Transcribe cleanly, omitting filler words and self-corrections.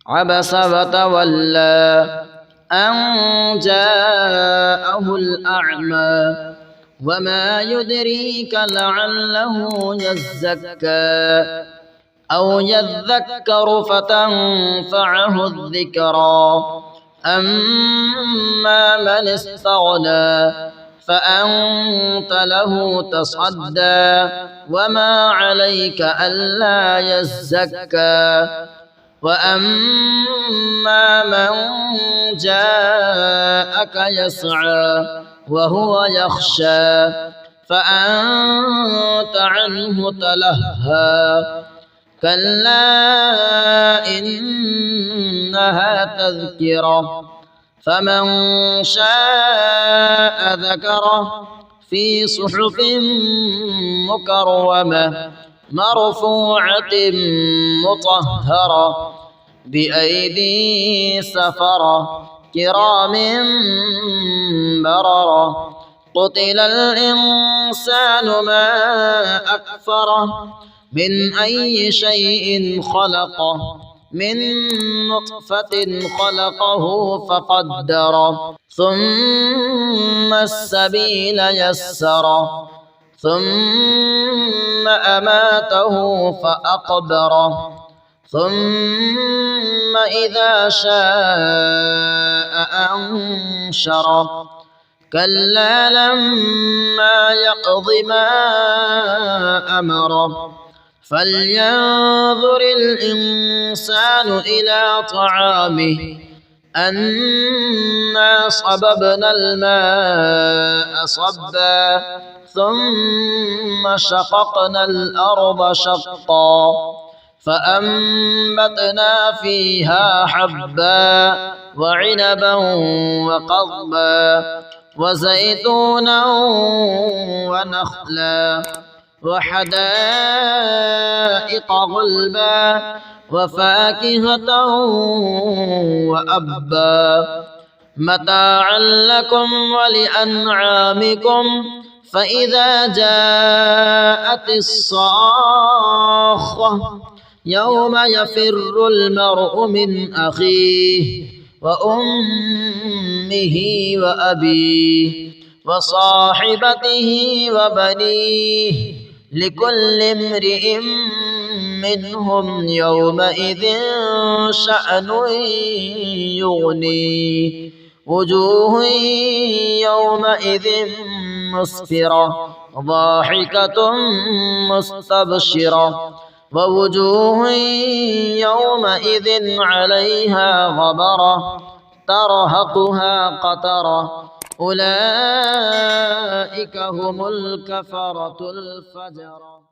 عبس وتولى أن جاءه الأعمى وما يدريك لعله يزكى أو يذكر فتنفعه الذكرى أما من استغنى فأنت له تصدى وما عليك ألا يزكى وأما من جاءك يسعى وهو يخشى فأنت عنه تلهى كلا إنها تذكرة فمن شاء ذكره في صحف مكرمة مرفوعة مطهرة بأيدي سفرة كرام بررة قتل الإنسان ما أكفره من أي شيء خلقه من نطفة خلقه فقدره ثم السبيل يسره ثم أماته فأقبره ثم إذا شاء أنشره كلا لما يقض ما أمره فلينظر الإنسان إلى طعامه أنا صببنا الماء صبا ثم شققنا الأرض شقا فأنبتنا فيها حبا وعنبا وقضبا وزيتونا ونخلا وحدائق غلبا وفاكهة وأبا متاعا لكم ولأنعامكم فإذا جاءت الصاخة يوم يفر المرء من أخيه وأمه وأبيه وصاحبته وبنيه لكل امرئ منهم يومئذ شأن يغنيه وجوه يومئذ مسفرة ضاحكة مستبشرة ووجوه يومئذ عليها غبرة ترهقها قترة أولئك هم الكفرة الفجرة.